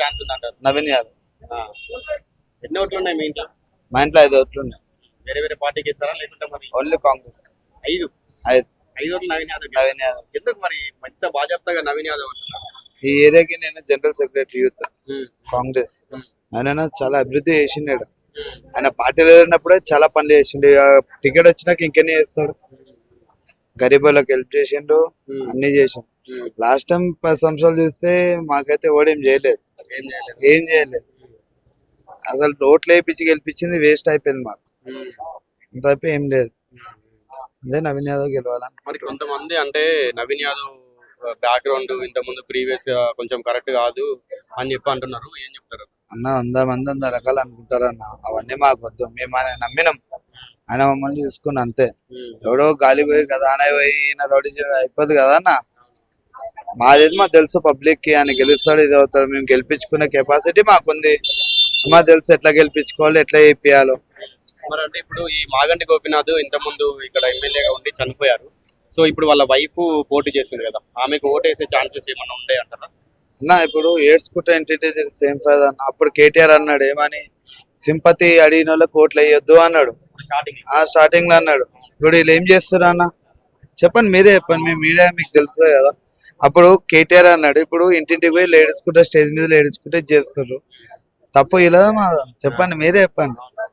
Chance ఉంది అంటారు. నవీన్ యాదవ్. ఎన్ని ఓట్లు ఉన్నాయి మీ ఇంట్లో? మా ఇంట్లో 5 ఓట్లు ఉన్నాయి. వేరే వేరే పార్టీకి ఇస్తారా లేకుంటే మరి? ఓన్లీ కాంగ్రెస్. 5 5 ఓట్లు నవీన్ యాదవ్. నవీన్ యాదవ్. ఎందుకు మరి పెద్ద బాజాప్తగా నవీన్ యాదవ్ అంటున్నారు? ఈ ఏరియాకి నేను జనరల్ సెక్రటరీ యూత్ కాంగ్రెస్. ఆయన చాలా అభివృద్ధి చేసిండు. ఆయన పార్టీలో వెళ్ళినప్పుడే చాలా పనులు చేసిండు. టికెట్ వచ్చినాక ఇంకెన్ని చేస్తాడు. గరీబులకు హెల్ప్ చేసిండు, అన్ని చేసిండు. లాస్ట్ టైం 10 సంవత్సరాలు చూస్తే మాకైతే ఓడేం చేయలేదు, ఏం చేయలేదు. అసలు ఓట్లు వేయించి గెలిపించింది వేస్ట్ అయిపోయింది మాకు. అంత అయిపోయి ఏం లేదు. అదే నవీన్ యాదవ్ గెలవాలని. మరి కొంతమంది అంటే నవీన్ యాదవ్ బ్యాక్గ్రౌండ్ ఇంత ముందు ప్రీవియస్ కొంచెం కరెక్ట్ కాదు అని చెప్పి అంటున్నారు. ఏం చెప్తారు అన్న? 100 మంది 100 రకాలు అనుకుంటారన్న. అవన్నీ మాకు వద్దు. మేము ఆయన నమ్మినాం, ఆయన మమ్మల్ని చూసుకుని అంతే. ఎవడో గాలి పోయి కదా ఆయన పోయి ఈయన రౌడీ అయిపోద్ది కదా అన్న. మాది మాకు తెలుసు, పబ్లిక్ కి ఆయన గెలుస్తాడు, ఇది అవుతాడు. మేము గెలిపించుకునే కెపాసిటీ మాకుంది. మాకు తెలుసు ఎట్లా గెలిపించుకోవాలి, ఎట్లా చేయాలో. మరి అంటే ఇప్పుడు ఈ మాగంటి గోపీనాథ్ ఇంత ముందు ఇక్కడ ఎమ్మెల్యేగా ఉండి చనిపోయారు. సో ఇప్పుడు వాళ్ళ వైఫ్ పోటీ చేస్తుంది కదా, ఆమెకు ఓటు వేసే ఛాన్సెస్ ఏమన్నా ఉంటాయి అంటారా? అన్న ఇప్పుడు ఏడ్చుకుంటే ఏంటి సేమ్ ఫైదా అన్న. అప్పుడు కేటీఆర్ అన్నాడు ఏమని, సింపతి అడిగిన వాళ్ళకి ఓట్లు వేయొద్దు అన్నాడు స్టార్టింగ్ లో అన్నాడు. ఇప్పుడు వీళ్ళు ఏం చేస్తారు అన్న? చెప్పండి, మీరే చెప్పండి. మీ మీడియా మీకు తెలుసు కదా. అప్పుడు కేటీఆర్ అన్నాడు, ఇప్పుడు ఇంటింటికి పోయి లేడీస్కుంటే స్టేజ్ మీద లేడీస్కుంటే చేస్తారు. తప్పు ఇలా మా చెప్పండి, మీరే చెప్పండి.